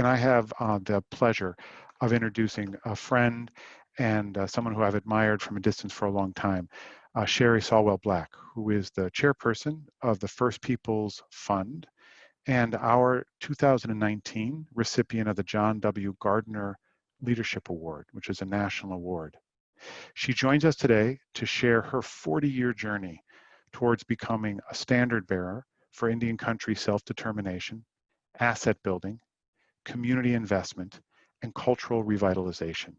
And I have the pleasure of introducing a friend and someone who I've admired from a distance for a long time, Sherry Salway Black, who is the chairperson of the First Peoples Fund and our 2019 recipient of the John W. Gardner Leadership Award, which is a national award. She joins us today to share her 40-year journey towards becoming a standard bearer for Indian country self-determination, asset building, community investment, and cultural revitalization.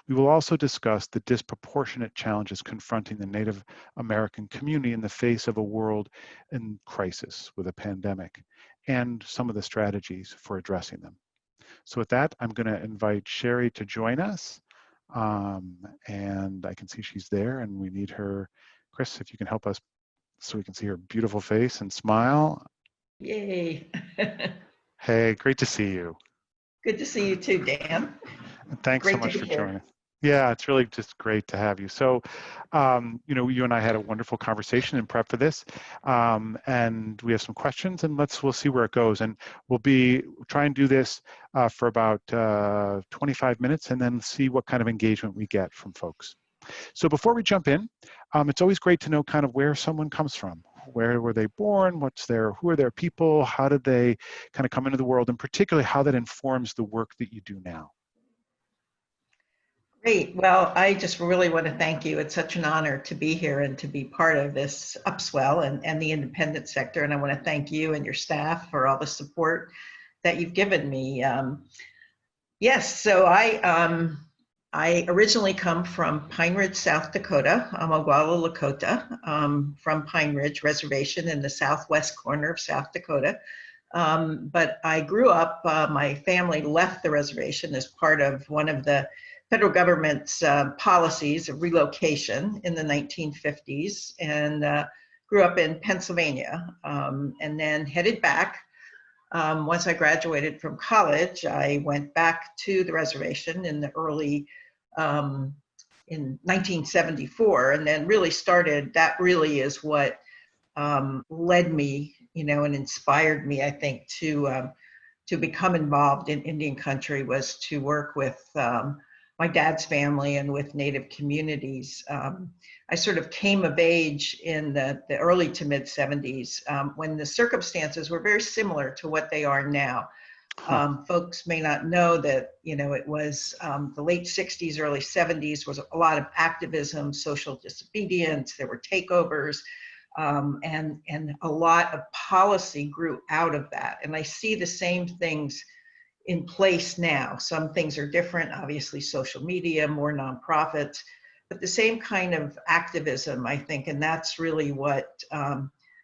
We will also discuss the disproportionate challenges confronting the Native American community in the face of a world in crisis with a pandemic, and some of the strategies for addressing them. So with that, I'm going to invite Sherry to join us. And I can see she's there, and we need her. Chris, if you can help us so we can see her beautiful face and smile. Yay. Hey, great to see you. Good to see you too, Dan. And thanks so Great to much be for here. joining. Yeah, it's really just great to have you. So, you know, you and I had a wonderful conversation in prep for this, and we have some questions, and we'll see where it goes. And we'll try and do this for about 25 minutes, and then see what kind of engagement we get from folks. So before we jump in, it's always great to know kind of where someone comes from. Where were they born? Who are their people? How did they kind of come into the world? And particularly how that informs the work that you do now. Great. Well, I just really want to thank you. It's such an honor to be here and to be part of this upswell and the independent sector. And I want to thank you and your staff for all the support that you've given me. Yes, so I originally come from Pine Ridge, South Dakota. I'm a Oglala Lakota from Pine Ridge Reservation in the southwest corner of South Dakota. But I grew up, my family left the reservation as part of one of the federal government's policies of relocation in the 1950s, and grew up in Pennsylvania, and then headed back. Once I graduated from college, I went back to the reservation in the early, in 1974, and then really started, that really is what led me, you know, and inspired me, I think, to become involved in Indian country, was to work with my dad's family and with Native communities. I sort of came of age in the early to mid 70s when the circumstances were very similar to what they are now. Folks may not know that, you know, it was the late 60s, early 70s was a lot of activism, social disobedience, there were takeovers, and a lot of policy grew out of that. And I see the same things in place now. Some things are different, obviously social media, more nonprofits, but the same kind of activism, I think, and that's really what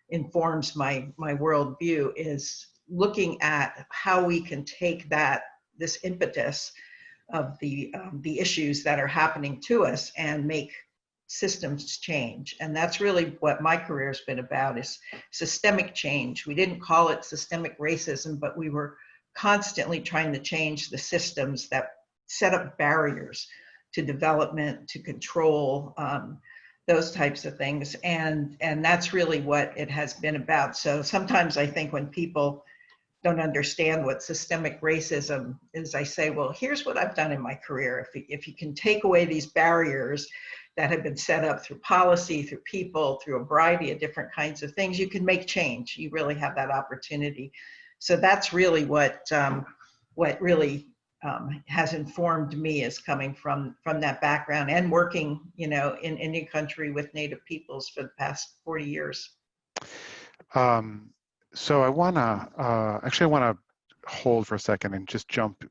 informs my worldview, is looking at how we can take this impetus of the issues that are happening to us and make systems change. And that's really what my career has been about, is systemic change. We didn't call it systemic racism, but we were constantly trying to change the systems that set up barriers to development, to control, those types of things. And that's really what it has been about. So sometimes I think when people don't understand what systemic racism is, I say, well, here's what I've done in my career. If you can take away these barriers that have been set up through policy, through people, through a variety of different kinds of things, you can make change. You really have that opportunity. So that's really what really has informed me, is coming from that background and working, you know, in Indian country with Native peoples for the past 40 years. So I want to hold for a second and just jump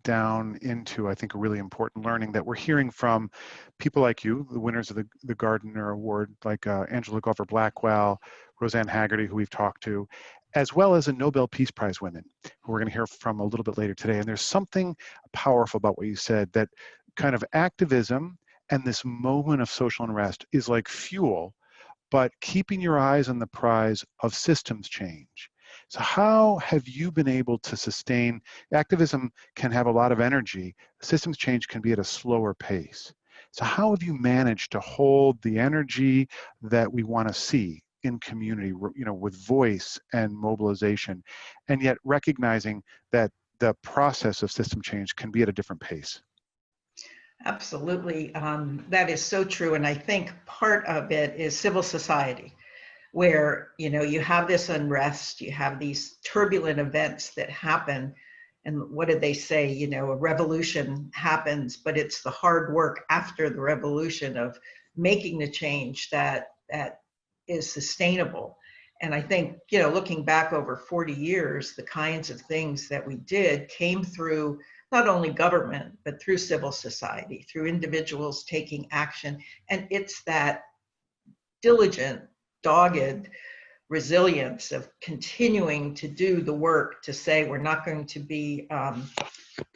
down into, I think, a really important learning that we're hearing from people like you, the winners of the Gardner Award, like Angela Glover Blackwell, Roseanne Haggerty, who we've talked to, as well as a Nobel Peace Prize winner, who we're going to hear from a little bit later today. And there's something powerful about what you said, that kind of activism and this moment of social unrest is like fuel, but keeping your eyes on the prize of systems change. So how have you been able to sustain? Activism can have a lot of energy. Systems change can be at a slower pace. So how have you managed to hold the energy that we want to see in community, you know, with voice and mobilization, and yet recognizing that the process of system change can be at a different pace. Absolutely. That is so true. And I think part of it is civil society, where, you know, you have this unrest, you have these turbulent events that happen. And what did they say? You know, a revolution happens, but it's the hard work after the revolution of making the change that is sustainable. And I think, you know, looking back over 40 years, the kinds of things that we did came through not only government, but through civil society, through individuals taking action. And it's that diligent, dogged resilience of continuing to do the work to say we're not going to be,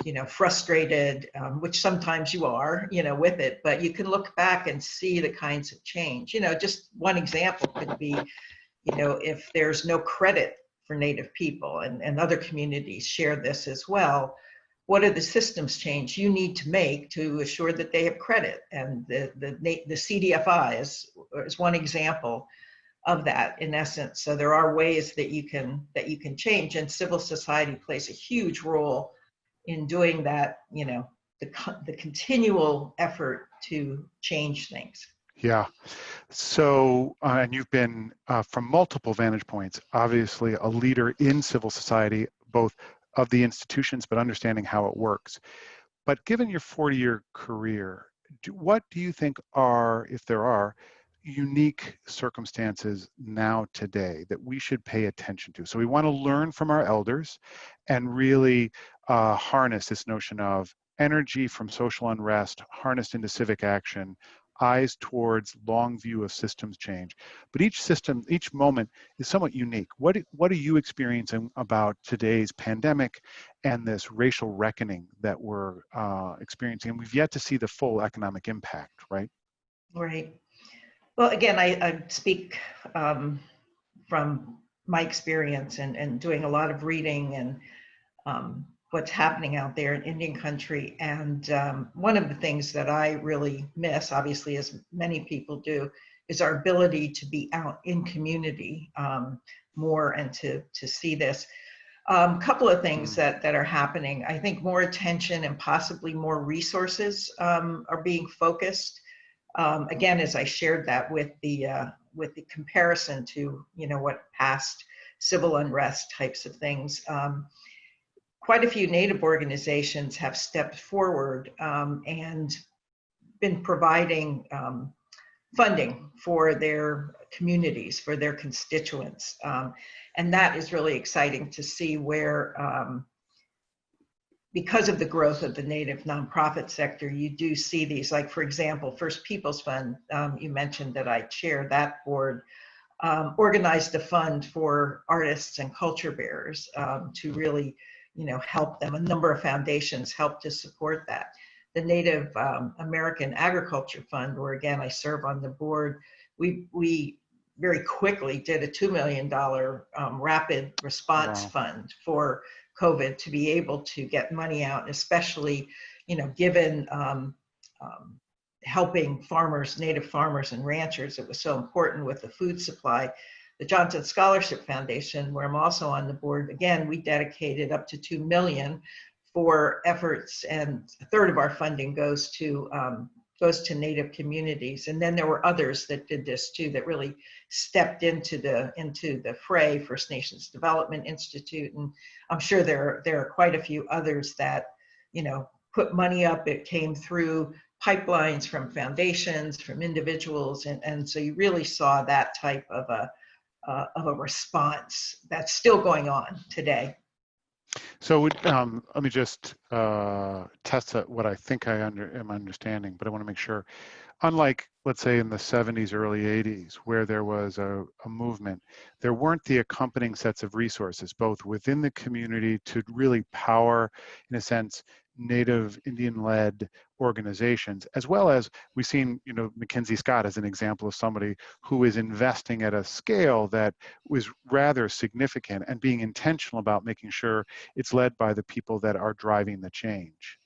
you know, frustrated, which sometimes you are, you know, with it, but you can look back and see the kinds of change. You know, just one example could be, you know, if there's no credit for Native people, and other communities share this as well, what are the systems change you need to make to assure that they have credit? And the CDFI is one example of that, in essence. So there are ways that you can change, and civil society plays a huge role in doing that, you know, the continual effort to change things. Yeah. So, and you've been, from multiple vantage points, obviously a leader in civil society, both of the institutions, but understanding how it works. But given your 40-year career, what do you think are, if there are, unique circumstances now today that we should pay attention to? So we want to learn from our elders and really harness this notion of energy from social unrest, harnessed into civic action, eyes towards long view of systems change. But each system, each moment is somewhat unique. What are you experiencing about today's pandemic and this racial reckoning that we're experiencing? And we've yet to see the full economic impact, right? Right. Well, again, I speak from my experience and doing a lot of reading and what's happening out there in Indian country. And one of the things that I really miss, obviously, as many people do, is our ability to be out in community more and to see this. Couple of things that are happening. I think more attention and possibly more resources are being focused. Again, as I shared that with the comparison to, you know, what past civil unrest types of things. Quite a few Native organizations have stepped forward and been providing funding for their communities, for their constituents. And that is really exciting to see where, because of the growth of the Native nonprofit sector, you do see these, like, for example, First Peoples Fund, you mentioned that I chair that board, organized a fund for artists and culture bearers to really, you know, help them. A number of foundations help to support that. The Native American Agriculture Fund, where again I serve on the board, we very quickly did a $2 million rapid response fund for COVID to be able to get money out, especially, you know, given helping farmers, Native farmers and ranchers. It was so important with the food supply. The Johnson Scholarship Foundation, where I'm also on the board, again, we dedicated up to $2 million for efforts, and a third of our funding goes to Native communities. And then there were others that did this too, that really stepped into the fray. First Nations Development Institute, and I'm sure there are quite a few others that, you know, put money up. It came through pipelines from foundations, from individuals, and so you really saw that type of a response that's still going on today. So let me just test what I think I am understanding, but I want to make sure. Unlike, let's say, in the 70s, early 80s, where there was a movement, there weren't the accompanying sets of resources, both within the community to really power, in a sense, Native Indian-led organizations, as well as we've seen, you know, Mackenzie Scott as an example of somebody who is investing at a scale that was rather significant and being intentional about making sure it's led by the people that are driving the change.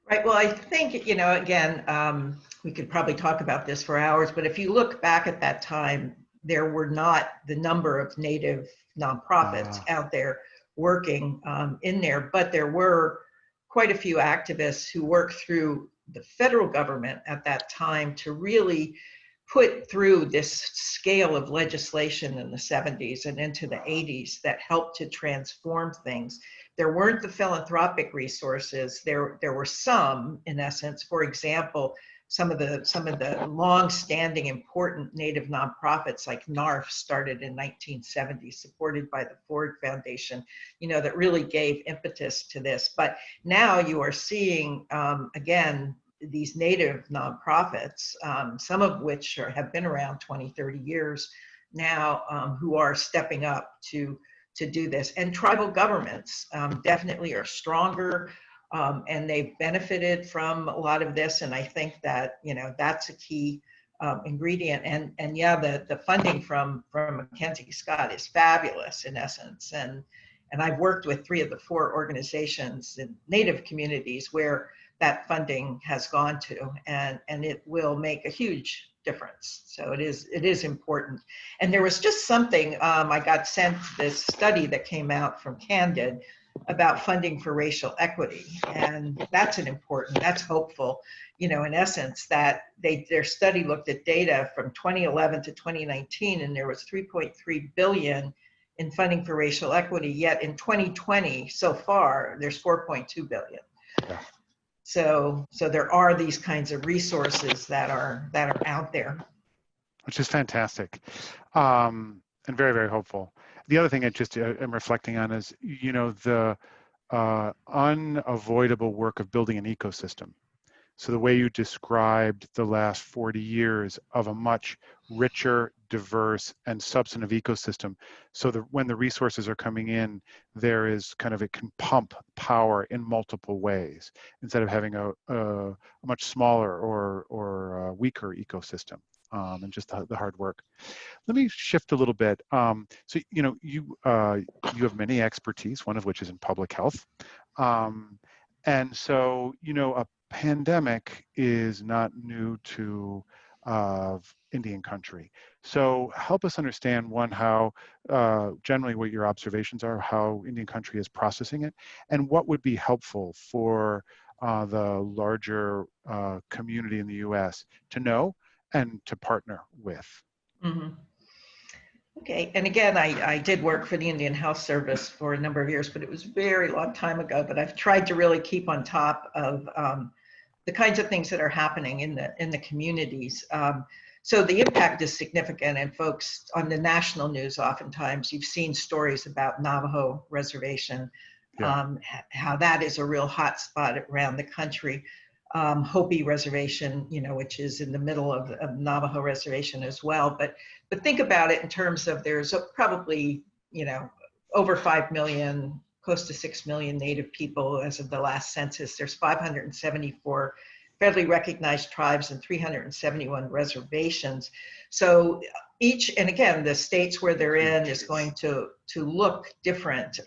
Right. Well, I think, you know, again, we could probably talk about this for hours, but if you look back at that time, there were not the number of Native nonprofits out there working in there, but there were quite a few activists who worked through the federal government at that time to really put through this scale of legislation in the 70s and into the 80s that helped to transform things. There weren't the philanthropic resources. There were some, in essence. For example, some of the long-standing important Native nonprofits like NARF started in 1970, supported by the Ford Foundation, that really gave impetus to this. But now you are seeing, again, these Native nonprofits, some of which have been around 20, 30 years now, who are stepping up to do this. And tribal governments definitely are stronger, and they've benefited from a lot of this. And I think that, that's a key ingredient. And yeah, the funding from Mackenzie Scott is fabulous in essence. And I've worked with 3 of the 4 organizations in Native communities where that funding has gone to, and it will make a huge difference. So it is important. And there was just something, I got sent this study that came out from Candid about funding for racial equity. And that's that's hopeful, in essence, that their study looked at data from 2011 to 2019, and there was 3.3 billion in funding for racial equity, yet in 2020, so far, there's 4.2 billion. Yeah. So there are these kinds of resources that are out there, which is fantastic, and very, very hopeful. The other thing I just am reflecting on is, the unavoidable work of building an ecosystem. So the way you described the last 40 years of a much richer, diverse, and substantive ecosystem, so that when the resources are coming in, there is kind of, it can pump power in multiple ways instead of having a much smaller or weaker ecosystem, and just the hard work. Let me shift a little bit. So you have many expertise, one of which is in public health, and so a pandemic is not new to Indian country. So help us understand, one, how generally what your observations are, how Indian country is processing it, and what would be helpful for the larger community in the US to know and to partner with. Mm-hmm. Okay, and again, I did work for the Indian Health Service for a number of years, but it was a very long time ago. But I've tried to really keep on top of the kinds of things that are happening in the communities. So the impact is significant, and folks on the national news, oftentimes you've seen stories about Navajo Reservation, Yeah. how that is a real hot spot around the country. Hopi Reservation, which is in the middle of Navajo Reservation as well. But think about it in terms of, there's probably, over 5 million, close to 6 million Native people as of the last census. There's 574 federally recognized tribes and 371 reservations. So each, and again, the states where they're in is going to look different.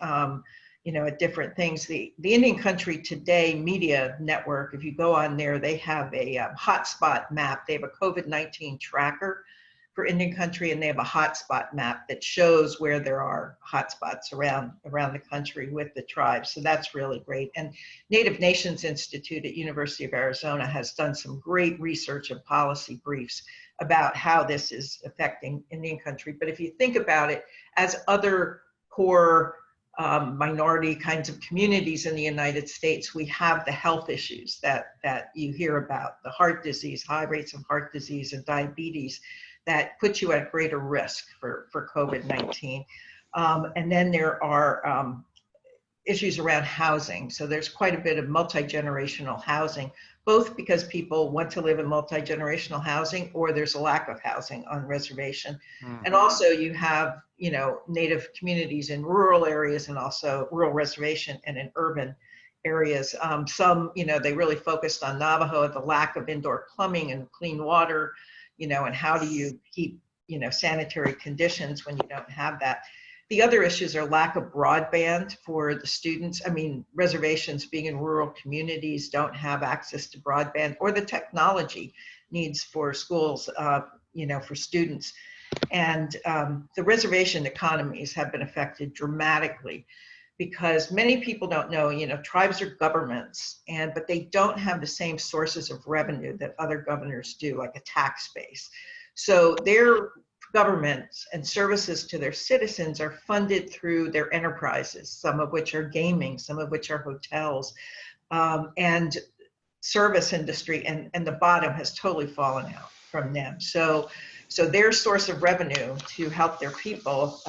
At different things. The Indian Country Today media network, if you go on there, they have a hotspot map. They have a COVID-19 tracker for Indian Country, and they have a hotspot map that shows where there are hotspots around the country with the tribes. So that's really great. And Native Nations Institute at University of Arizona has done some great research and policy briefs about how this is affecting Indian Country. But if you think about it, as other core minority kinds of communities in the United States, we have the health issues that you hear about, the heart disease, high rates of heart disease and diabetes that put you at greater risk for COVID-19. And then there are issues around housing. So there's quite a bit of multi-generational housing, both because people want to live in multi-generational housing, or there's a lack of housing on reservation. Mm-hmm. And also you have, Native communities in rural areas, and also rural reservation and in urban areas. Some, they really focused on Navajo, the lack of indoor plumbing and clean water, and how do you keep, sanitary conditions when you don't have that. The other issues are lack of broadband for the students. I mean, reservations being in rural communities don't have access to broadband, or the technology needs for schools, for students. And the reservation economies have been affected dramatically because many people don't know, tribes are governments, but they don't have the same sources of revenue that other governors do, like a tax base. So their governments and services to their citizens are funded through their enterprises, some of which are gaming, some of which are hotels, and service industry, and the bottom has totally fallen out from them. So their source of revenue to help their people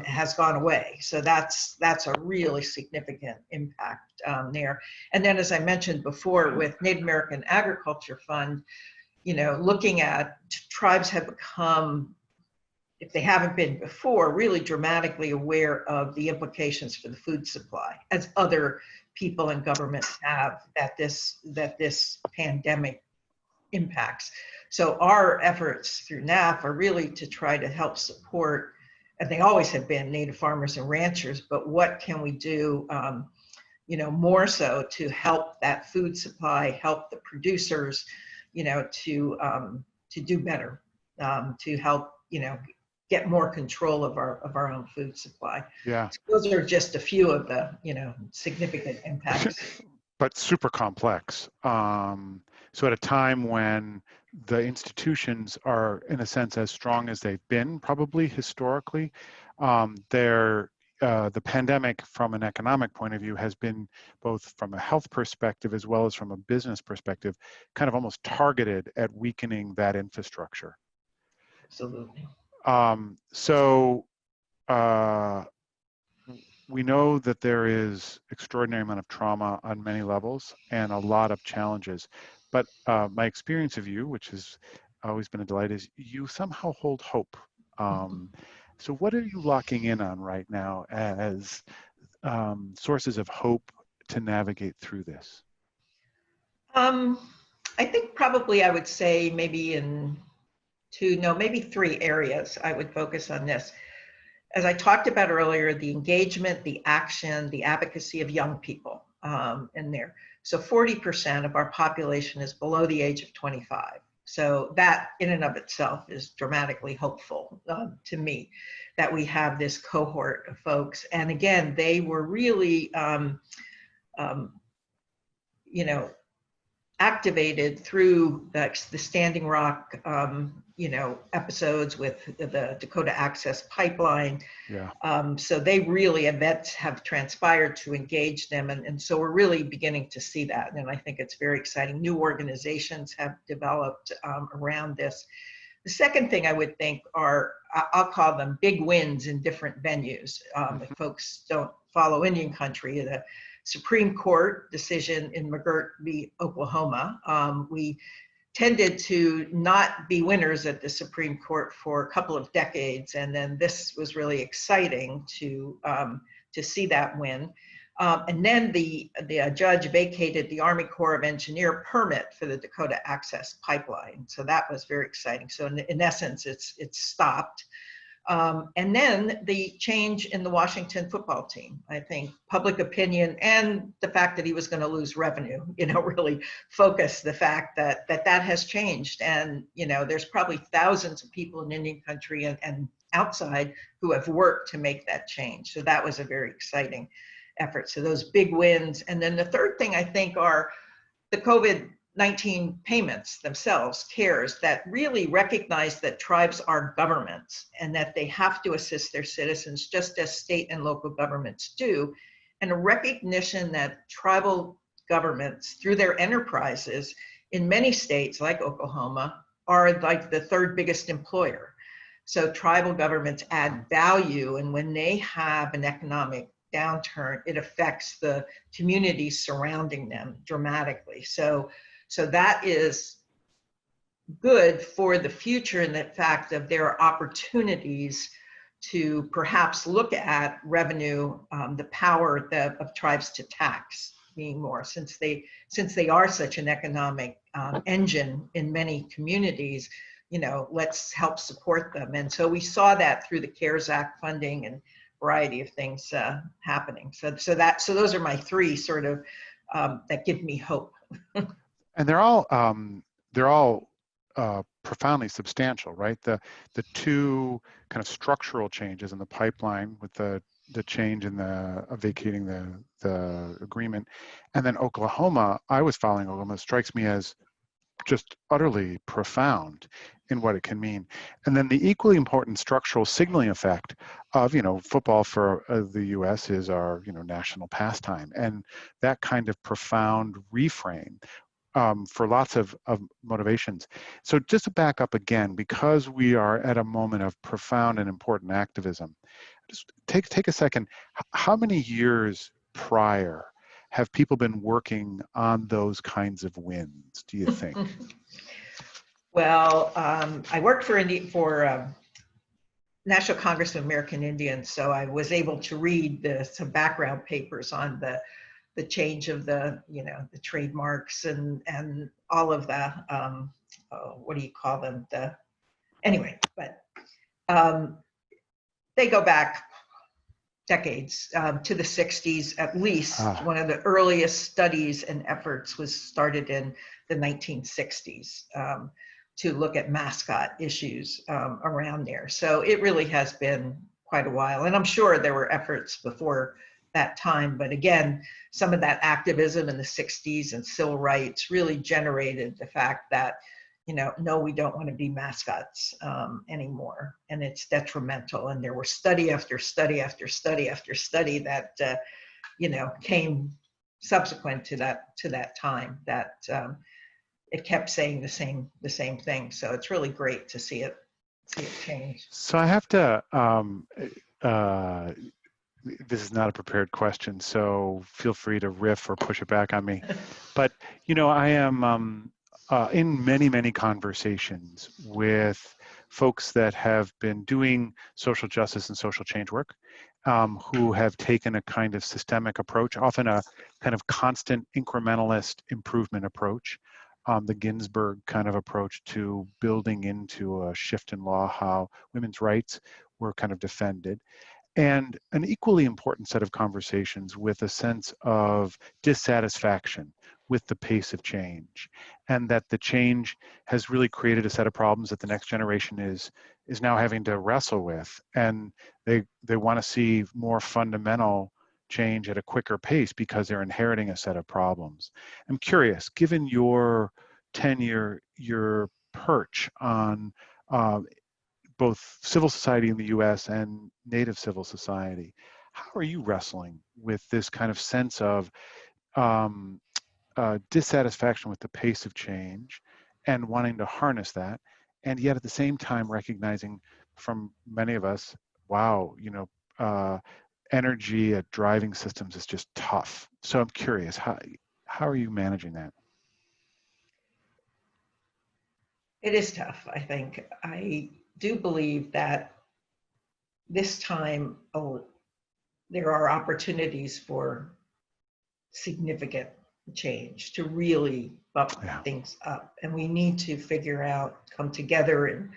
has gone away. So that's a really significant impact there. And then, as I mentioned before, with Native American Agriculture Fund, looking at tribes have become, if they haven't been before, really dramatically aware of the implications for the food supply, as other people and governments have, that this pandemic impacts. So our efforts through NAF are really to try to help support, and they always have been, Native farmers and ranchers, but what can we do, more so to help that food supply, help the producers, to do better, to help, get more control of our own food supply. Yeah. So those are just a few of the, significant impacts. But super complex. So at a time when the institutions are, in a sense, as strong as they've been, probably historically, the pandemic, from an economic point of view, has been, both from a health perspective as well as from a business perspective, kind of almost targeted at weakening that infrastructure. Absolutely. So we know that there is extraordinary amount of trauma on many levels and a lot of challenges. But my experience of you, which has always been a delight, is you somehow hold hope. So what are you locking in on right now as sources of hope to navigate through this? I think probably I would say maybe maybe 3 areas I would focus on this. As I talked about earlier, the engagement, the action, the advocacy of young people in there. So 40% of our population is below the age of 25. So that in and of itself is dramatically hopeful to me, that we have this cohort of folks. And again, they were really, activated through the Standing Rock, episodes with the Dakota Access Pipeline. Yeah. So they really, events have transpired to engage them. And so we're really beginning to see that. And I think it's very exciting. New organizations have developed around this. The second thing I would think are, I'll call them big wins in different venues. If folks don't follow Indian country, the Supreme Court decision in McGirt v. Oklahoma. We tended to not be winners at the Supreme Court for a couple of decades, and then this was really exciting to see that win. And then the judge vacated the Army Corps of Engineer permit for the Dakota Access Pipeline, so that was very exciting. So in essence, it's stopped. And then the change in the Washington football team. I think public opinion and the fact that he was going to lose revenue, really focused the fact that has changed. And, there's probably thousands of people in Indian country and outside who have worked to make that change. So that was a very exciting effort. So those big wins. And then the third thing I think are the COVID-19 payments themselves, CARES, that really recognize that tribes are governments and that they have to assist their citizens just as state and local governments do, and a recognition that tribal governments, through their enterprises in many states like Oklahoma, are like the 3rd biggest employer. So tribal governments add value, and when they have an economic downturn, it affects the communities surrounding them dramatically. So that is good for the future, in the fact that there are opportunities to perhaps look at revenue, the power of tribes to tax being more, since they are such an economic engine in many communities. Let's help support them. And so we saw that through the CARES Act funding and variety of things happening. So those are my 3 sort of that give me hope. And they're all profoundly substantial, right? The 2 kind of structural changes in the pipeline with the the change in the vacating the agreement, and then Oklahoma, I was following Oklahoma, strikes me as just utterly profound in what it can mean. And then the equally important structural signaling effect of, football for the US is our, national pastime. And that kind of profound reframe for lots of motivations. So just to back up again, because we are at a moment of profound and important activism, just take a second. How many years prior have people been working on those kinds of wins, do you think? Well, I worked for National Congress of American Indians, so I was able to read some background papers on the change of the trademarks and all of the what do you call them? Anyway, but they go back decades, to the 60s at least. One of the earliest studies and efforts was started in the 1960s to look at mascot issues around there. So it really has been quite a while. And I'm sure there were efforts before that time. But again, some of that activism in the 60s and civil rights really generated the fact that no, we don't want to be mascots anymore, and it's detrimental. And there were study after study after study after study that came subsequent to that time that it kept saying the same thing. So it's really great to see it change. So I have to. This is not a prepared question, so feel free to riff or push it back on me. But I am. In many conversations with folks that have been doing social justice and social change work, who have taken a kind of systemic approach, often a kind of constant incrementalist improvement approach, the Ginsburg kind of approach to building into a shift in law how women's rights were kind of defended. And an equally important set of conversations with a sense of dissatisfaction with the pace of change, and that the change has really created a set of problems that the next generation is now having to wrestle with, and they want to see more fundamental change at a quicker pace because they're inheriting a set of problems. I'm curious, given your tenure, your perch on both civil society in the US and native civil society, how are you wrestling with this kind of sense of dissatisfaction with the pace of change and wanting to harness that, and yet at the same time recognizing from many of us, wow, energy at driving systems is just tough. So I'm curious, how are you managing that? It is tough, I think. I do believe that this time there are opportunities for significant change to really bump things up. And we need to come together in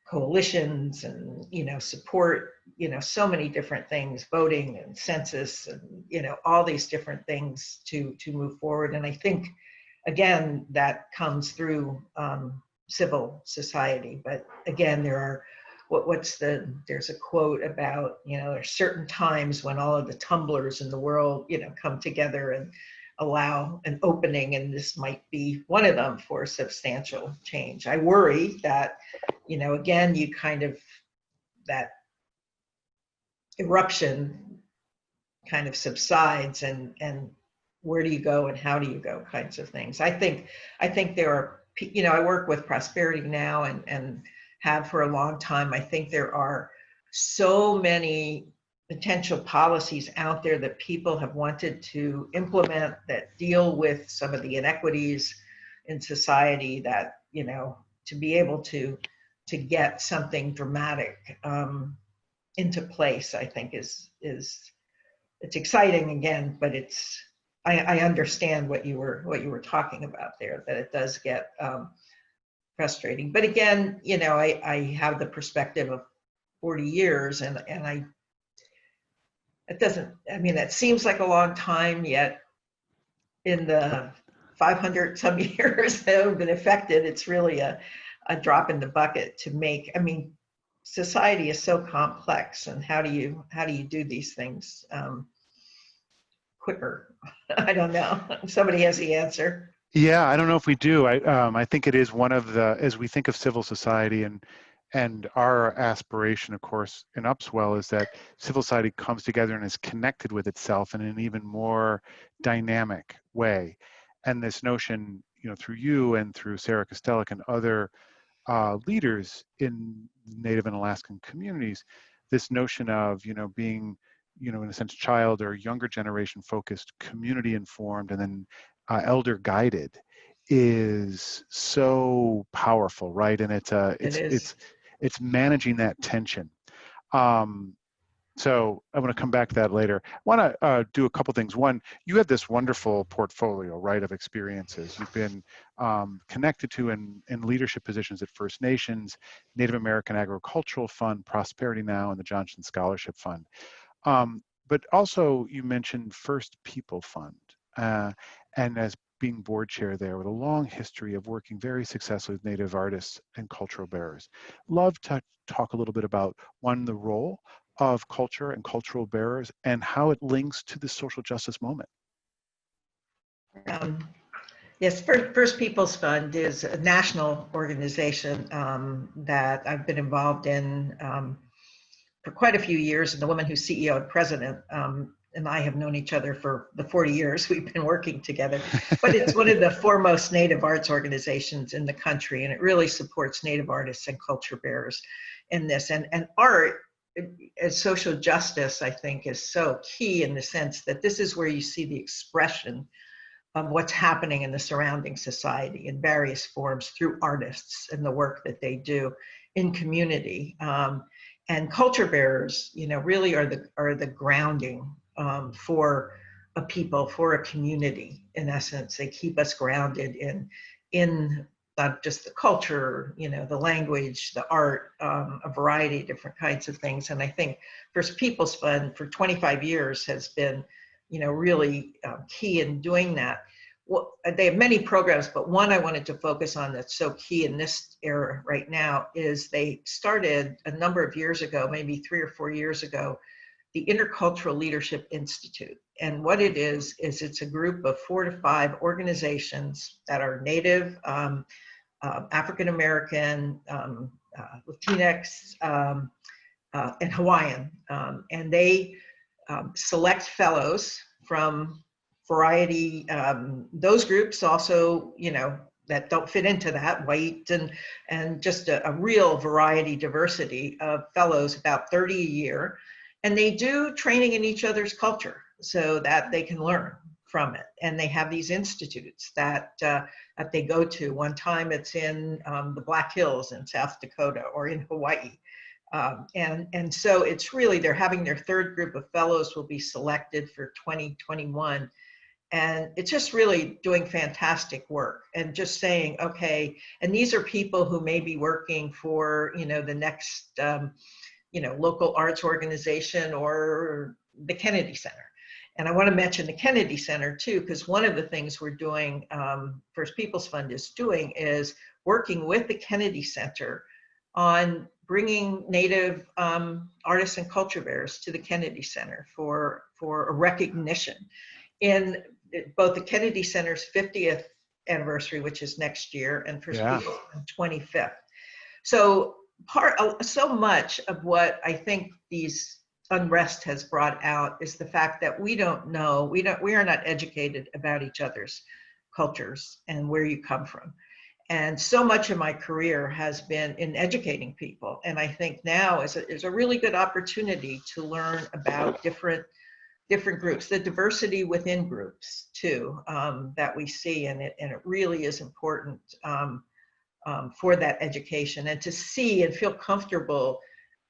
coalitions and, support, so many different things, voting and census and, all these different things to move forward. And I think, again, that comes through civil society. But again, there's a quote about, there's certain times when all of the tumblers in the world, come together and allow an opening, and this might be one of them for substantial change. I worry that, again, that eruption kind of subsides, and where do you go and how do you go kinds of things. I think there are, I work with Prosperity Now and have for a long time. I think there are so many potential policies out there that people have wanted to implement that deal with some of the inequities in society that, to be able to get something dramatic into place, I think it's exciting again, but I understand what you were talking about there, that it does get frustrating. But again, I have the perspective of 40 years and that seems like a long time, yet in the 500 some years that have been affected, it's really a drop in the bucket to make. society is so complex, and how do you do these things quicker? I don't know. Somebody has the answer. Yeah, I don't know if we do. I think it is one of the, as we think of civil society and our aspiration, of course, in Upswell is that civil society comes together and is connected with itself in an even more dynamic way. And this notion, you know, through you and through Sarah Kostelik and other leaders in Native and Alaskan communities, this notion of, you know, being, you know, in a sense, child or younger generation focused, community informed, and then elder guided is so powerful, right? And It is. it's managing that tension. Um, so I want to come back to that later. I want to do a couple things. One, you have this wonderful portfolio, right, of experiences. You've been connected to in leadership positions at First Nations, Native American Agricultural Fund, Prosperity Now, and the Johnson Scholarship Fund. But also you mentioned First People Fund, and as being board chair there with a long history of working very successfully with Native artists and cultural bearers. Love to talk a little bit about, one, the role of culture and cultural bearers and how it links to the social justice moment. Yes, First Peoples Fund is a national organization that I've been involved in for quite a few years. And the woman who's CEO and president and I have known each other for the 40 years we've been working together. But it's one of the foremost Native arts organizations in the country, and it really supports Native artists and culture bearers in this. And art as social justice, I think, is so key in the sense that this is where you see the expression of what's happening in the surrounding society in various forms through artists and the work that they do in community. And culture bearers, you know, really are the grounding for a people, for a community. In essence, they keep us grounded in not just the culture, you know, the language, the art, a variety of different kinds of things. And I think First Peoples Fund for 25 years has been, you know, really key in doing that. Well, they have many programs, but one I wanted to focus on that's so key in this era right now is they started a number of years ago, maybe 3 or 4 years ago, the Intercultural Leadership Institute. And what it is it's a group of 4 to 5 organizations that are Native, African American, Latinx, and Hawaiian. And they select fellows from variety, those groups also, you know, that don't fit into that, white and just a real variety, diversity of fellows, about 30 a year. And they do training in each other's culture so that they can learn from it. And they have these institutes that they go to. One time it's in the Black Hills in South Dakota or in Hawaii. And so it's really, they're having their 3rd group of fellows will be selected for 2021. And it's just really doing fantastic work and just saying, okay, and these are people who may be working for, you know, the next, you know, local arts organization or the Kennedy Center. And I want to mention the Kennedy Center too, because one of the things we're doing, First Peoples Fund is doing, is working with the Kennedy Center on bringing Native artists and culture bearers to the Kennedy Center for a recognition in both the Kennedy Center's 50th anniversary, which is next year, and First Peoples Fund 25th. So so much of what I think these unrest has brought out is the fact that we don't know, we are not educated about each other's cultures and where you come from. And so much of my career has been in educating people. And I think now is a really good opportunity to learn about different groups, the diversity within groups too, that we see. And it really is important for that education, and to see and feel comfortable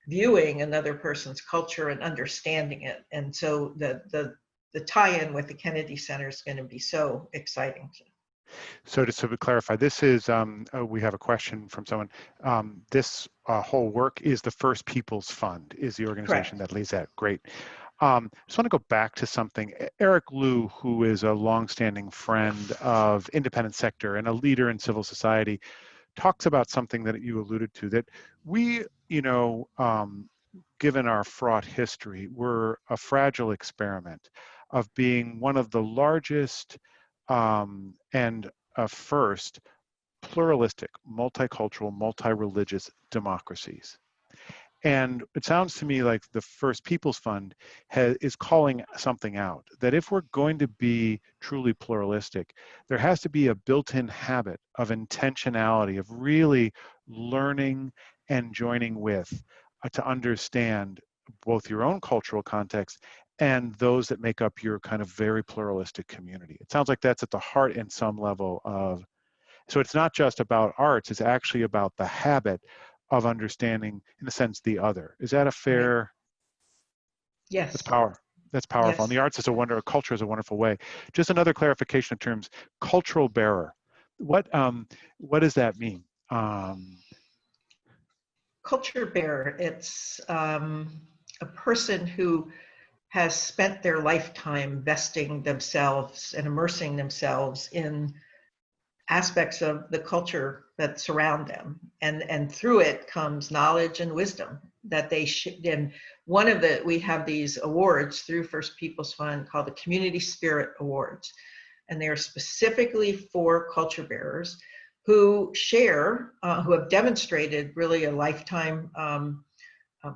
viewing another person's culture and understanding it. And so the tie-in with the Kennedy Center is going to be so exciting. So to clarify, this is, we have a question from someone. This whole work is the First Peoples Fund, is the organization Correct. that leads that. Great. I just want to go back to something. Eric Liu, who is a longstanding friend of independent sector and a leader in civil society, talks about something that you alluded to, that we, given our fraught history, we're a fragile experiment of being one of the largest and first pluralistic, multicultural, multi-religious democracies. And it sounds to me like the First Peoples Fund is calling something out, that if we're going to be truly pluralistic, there has to be a built-in habit of intentionality, of really learning and joining with to understand both your own cultural context and those that make up your kind of very pluralistic community. It sounds like that's at the heart in some level of, so it's not just about arts, it's actually about the habit of understanding, in a sense, the other. Is that a fair? Right. Yes. That's powerful. And Yes. the arts is culture is a wonderful way. Just another clarification of terms, cultural bearer. What does that mean? Culture bearer, it's a person who has spent their lifetime vesting themselves and immersing themselves in aspects of the culture that surround them, and through it comes knowledge and wisdom that they should. And we have these awards through First Peoples Fund called the Community Spirit Awards, and they are specifically for culture bearers who share, who have demonstrated really a lifetime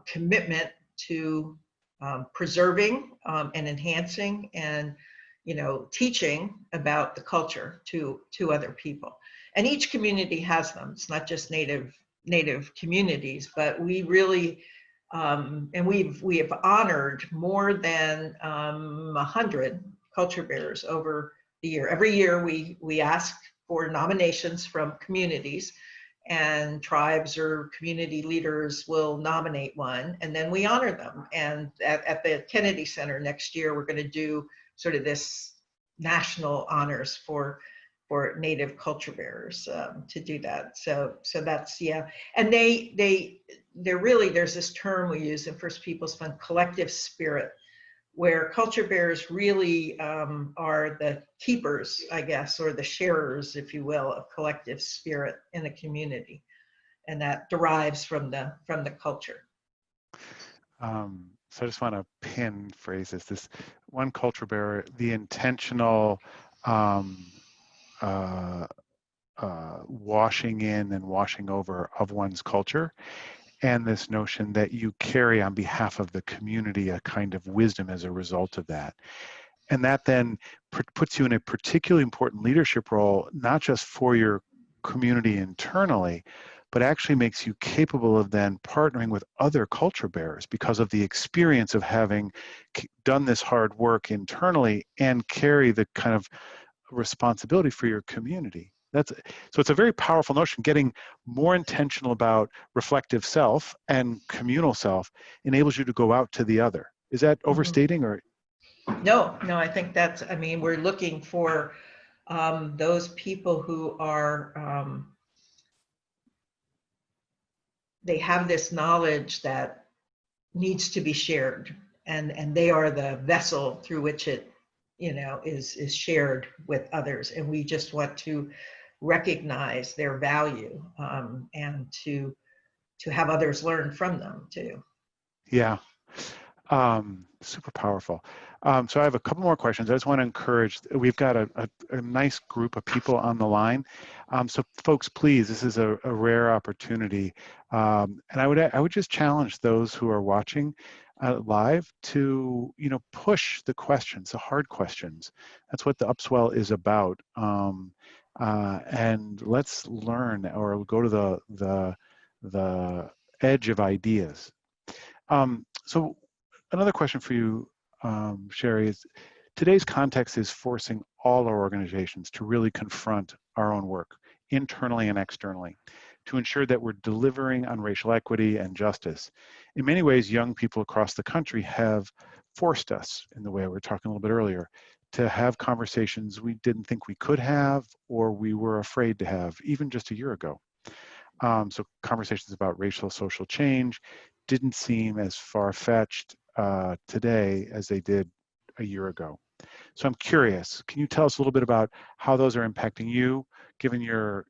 commitment to preserving and enhancing and teaching about the culture to other people. And each community has them. It's not just native communities, but we really and we have honored more than 100 culture bearers over the year. Every year we ask for nominations from communities, and tribes or community leaders will nominate one, and then we honor them. And at the Kennedy Center next year, we're going to do sort of this national honors for Native culture bearers to do that. So that's, yeah. And they're really, there's this term we use in First Peoples Fund, collective spirit, where culture bearers really are the keepers, I guess, or the sharers, if you will, of collective spirit in a community, and that derives from the culture. So I just want to pin phrases. This one culture bearer, the intentional washing in and washing over of one's culture, and this notion that you carry on behalf of the community a kind of wisdom as a result of that. And that then puts you in a particularly important leadership role, not just for your community internally, but actually makes you capable of then partnering with other culture bearers because of the experience of having done this hard work internally and carry the kind of responsibility for your community. So it's a very powerful notion. Getting more intentional about reflective self and communal self enables you to go out to the other. Is that overstating, or? No, I think that's, I mean, we're looking for those people who are, they have this knowledge that needs to be shared, and they are the vessel through which it, is shared with others. And we just want to recognize their value and to have others learn from them too. Yeah. Super powerful. So I have a couple more questions. I just want to encourage, we've got a nice group of people on the line. So folks, please, this is a rare opportunity. And I would just challenge those who are watching live to, push the questions, the hard questions. That's what the Upswell is about. And let's learn, or go to the edge of ideas. So another question for you, Sherry, is today's context is forcing all our organizations to really confront our own work, internally and externally, to ensure that we're delivering on racial equity and justice. In many ways, young people across the country have forced us, in the way we were talking a little bit earlier, to have conversations we didn't think we could have, or we were afraid to have, even just a year ago. So conversations about racial social change didn't seem as far-fetched today as they did a year ago. So I'm curious, can you tell us a little bit about how those are impacting you, given your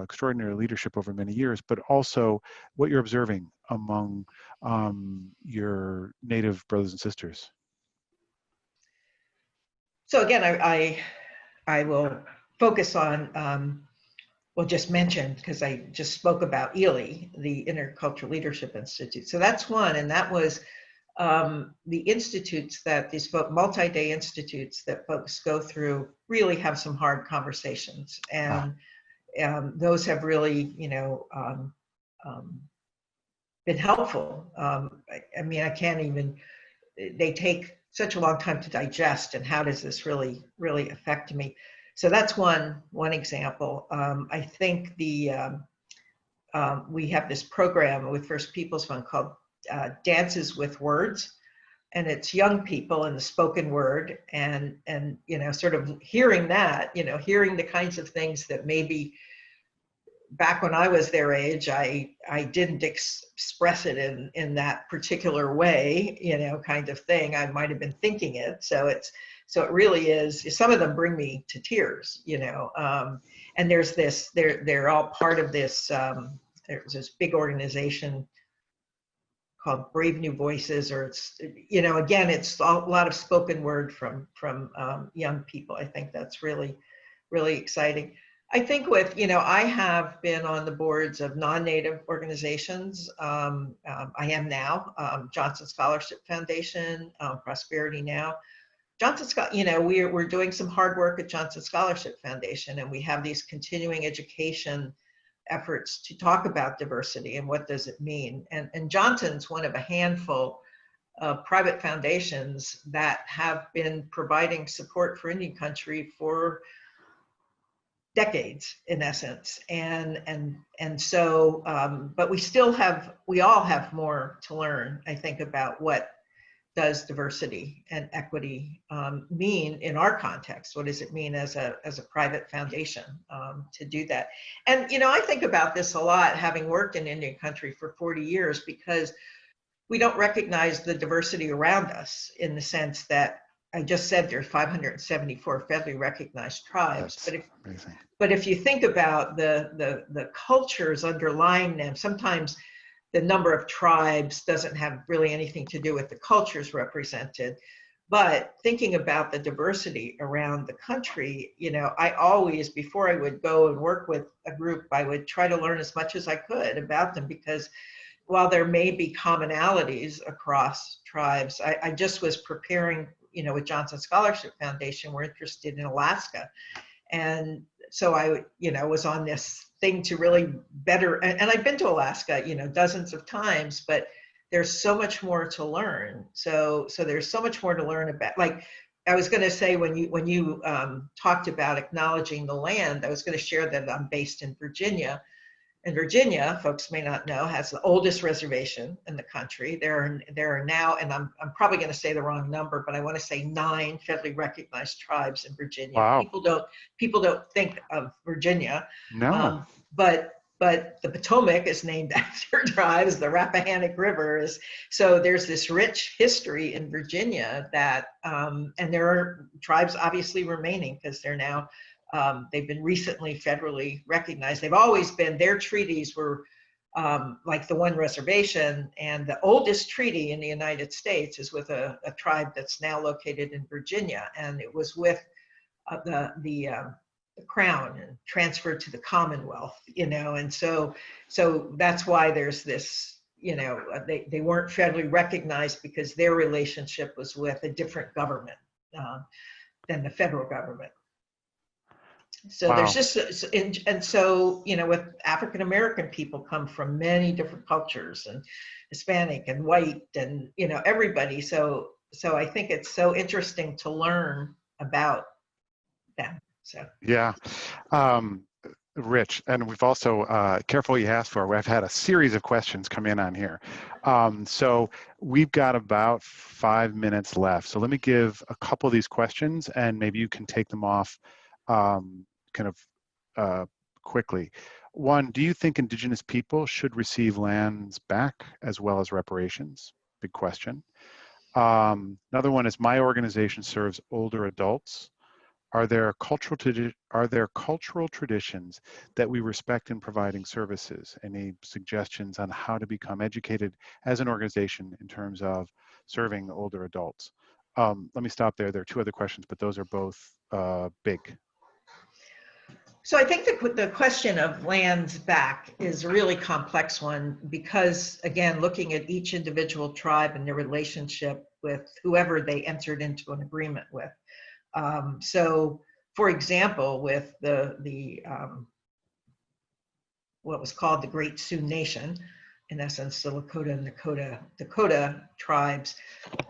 extraordinary leadership over many years, but also what you're observing among your Native brothers and sisters? So again, I will focus on, well, just mention, because I just spoke about ELI, the Intercultural Leadership Institute. So that's one, and that was the institutes that these multi-day institutes that folks go through really have some hard conversations, and those have really, been helpful. I mean, I can't even, they take such a long time to digest, and how does this really affect me? So that's one example. I think we have this program with First Peoples Fund called Dances with Words, and it's young people in the spoken word, and sort of hearing that, hearing the kinds of things that maybe back when I was their age, I didn't express it in that particular way, kind of thing. I might have been thinking it. So it really is, some of them bring me to tears, and there's this, they're all part of this, there's this big organization called Brave New Voices, or it's, again, it's a lot of spoken word from young people. I think that's really exciting. I think with, I have been on the boards of non-Native organizations. I am now, Johnson Scholarship Foundation, Prosperity Now. Johnson, we're doing some hard work at Johnson Scholarship Foundation, and we have these continuing education efforts to talk about diversity and what does it mean. And Johnson's one of a handful of private foundations that have been providing support for Indian country for decades, in essence, and so, but we all have more to learn, I think, about what does diversity and equity mean in our context. What does it mean as a private foundation to do that? And I think about this a lot, having worked in Indian country for 40 years, because we don't recognize the diversity around us, in the sense that I just said there's 574 federally recognized tribes. That's amazing. But if you think about the cultures underlying them, sometimes the number of tribes doesn't have really anything to do with the cultures represented. But thinking about the diversity around the country, I always, before I would go and work with a group, I would try to learn as much as I could about them, because while there may be commonalities across tribes, I just was preparing, with Johnson Scholarship Foundation, we're interested in Alaska. And so I, was on this thing to really better, and I've been to Alaska, dozens of times, but there's so much more to learn. So there's so much more to learn about, like, I was going to say, when you talked about acknowledging the land, I was going to share that I'm based in Virginia. And Virginia, folks may not know, has the oldest reservation in the country. There are now, and I'm probably going to say the wrong number, but I want to say 9 federally recognized tribes in Virginia. Wow. People don't think of Virginia. No. But the Potomac is named after tribes. The Rappahannock River is, so there's this rich history in Virginia that, and there are tribes obviously remaining, because they're now, they've been recently federally recognized. They've always been, their treaties were like the one reservation, and the oldest treaty in the United States is with a tribe that's now located in Virginia, and it was with the crown and transferred to the Commonwealth, and so that's why there's this, they weren't federally recognized, because their relationship was with a different government than the federal government. So wow. there's just, and so, with African American people come from many different cultures, and Hispanic and white, and, everybody. So I think it's so interesting to learn about them. So. Yeah. Rich, and we've also, careful what you ask for, I've had a series of questions come in on here. So we've got about 5 minutes left. So let me give a couple of these questions, and maybe you can take them off quickly. One, do you think Indigenous people should receive lands back as well as reparations? Big question. Another one is my organization serves older adults. Are there cultural traditions that we respect in providing services? Any suggestions on how to become educated as an organization in terms of serving older adults? Let me stop there. There are two other questions, but those are both big. So I think the question of lands back is a really complex one because, again, looking at each individual tribe and their relationship with whoever they entered into an agreement with. So, for example, with the what was called the Great Sioux Nation, in essence, the Lakota and Dakota tribes,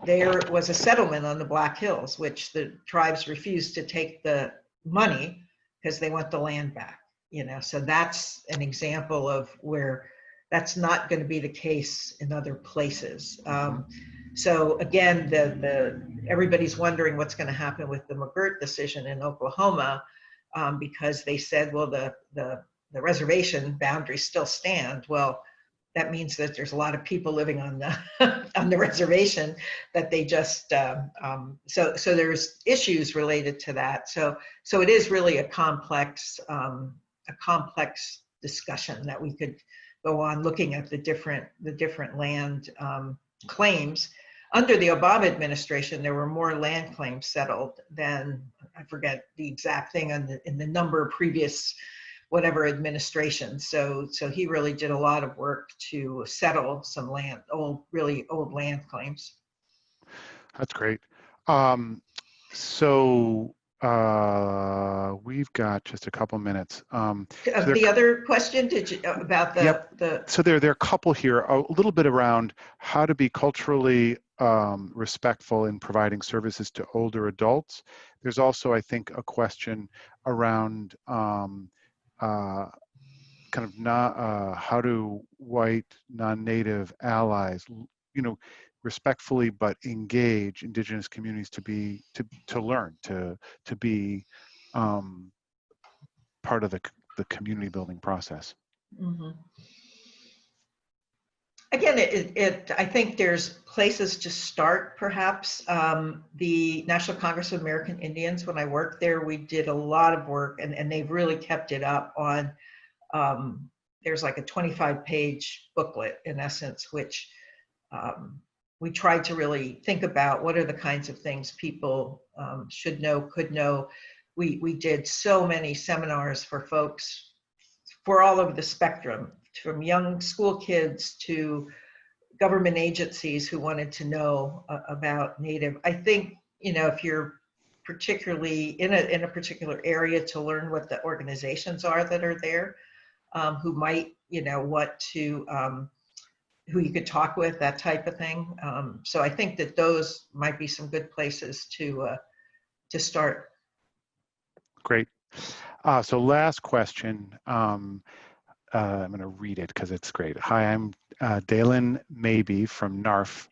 there was a settlement on the Black Hills, which the tribes refused to take the money because they want the land back. So that's an example of where that's not going to be the case in other places. So again, everybody's wondering what's going to happen with the McGirt decision in Oklahoma, because they said, well, the reservation boundaries still stand. Well, that means that there's a lot of people living on the on the reservation that they just so there's issues related to that. So it is really a complex discussion that we could go on looking at the different land claims. Under the Obama administration, there were more land claims settled than, I forget the exact thing in the number of previous whatever administration. So he really did a lot of work to settle some really old land claims. That's great. We've got just a couple minutes. The other question about the So there are a couple here, a little bit around how to be culturally respectful in providing services to older adults. There's also, I think, a question around how do white non-native allies, respectfully but engage indigenous communities to learn, to be part of the community building process. Mm-hmm. Again, I think there's places to start, perhaps. The National Congress of American Indians, when I worked there, we did a lot of work, and they've really kept it up on, there's like a 25-page booklet, in essence, which we tried to really think about what are the kinds of things people should know, could know. We did so many seminars for folks for all over the spectrum, from young school kids to government agencies who wanted to know about Native. I think, if you're particularly in a particular area, to learn what the organizations are that are there, who might, want to, who you could talk with, that type of thing. So I think that those might be some good places to start. Great. So last question. I'm going to read it because it's great. Hi, I'm Dalen Maybe from NARF.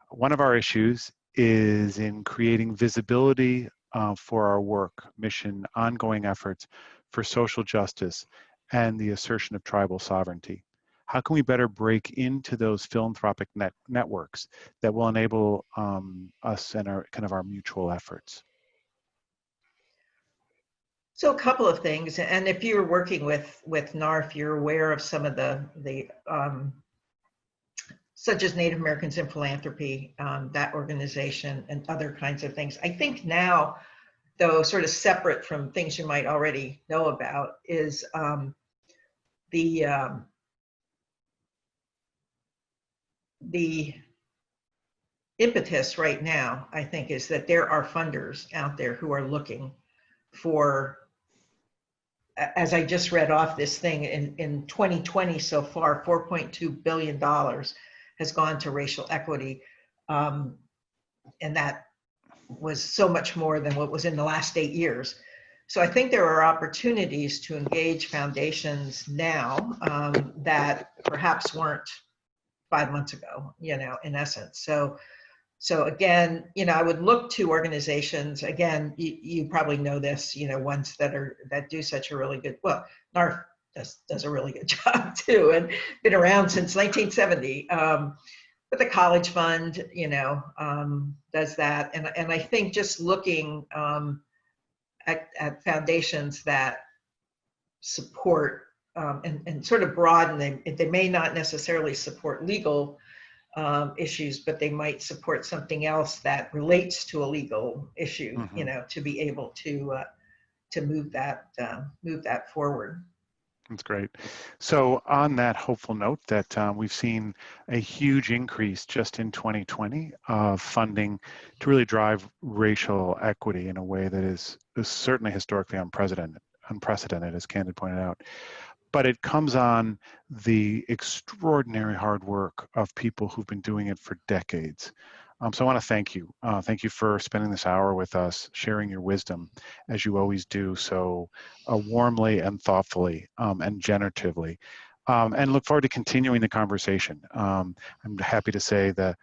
One of our issues is in creating visibility for our work, mission, ongoing efforts for social justice and the assertion of tribal sovereignty. How can we better break into those philanthropic networks that will enable us and our mutual efforts? So a couple of things, and if you're working with NARF, you're aware of some of the such as Native Americans in Philanthropy, that organization, and other kinds of things. I think now, though, sort of separate from things you might already know about, is the impetus right now, I think, is that there are funders out there who are looking for, as I just read off this thing, in 2020 so far, $4.2 billion has gone to racial equity. And that was so much more than what was in the last 8 years. So I think there are opportunities to engage foundations now that perhaps weren't 5 months ago, in essence. So again, I would look to organizations, again, you probably know this, ones that do such a really good, well, NARF does a really good job too, and been around since 1970. but the college fund, does that. And I think just looking at foundations that support and sort of broaden, they may not necessarily support legal issues, but they might support something else that relates to a legal issue, to be able to move that forward. That's great. So on that hopeful note that we've seen a huge increase just in 2020 of funding to really drive racial equity in a way that is certainly historically unprecedented, as Candid pointed out. But it comes on the extraordinary hard work of people who've been doing it for decades. So I want to thank you. Thank you for spending this hour with us, sharing your wisdom, as you always do, so warmly and thoughtfully and generatively. And look forward to continuing the conversation. I'm happy to say that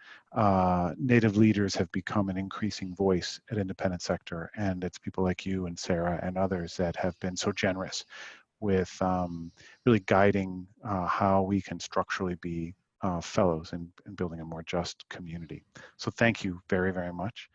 Native leaders have become an increasing voice at independent sector, and it's people like you and Sarah and others that have been so generous with really guiding how we can structurally be fellows in building a more just community. So thank you very, very much.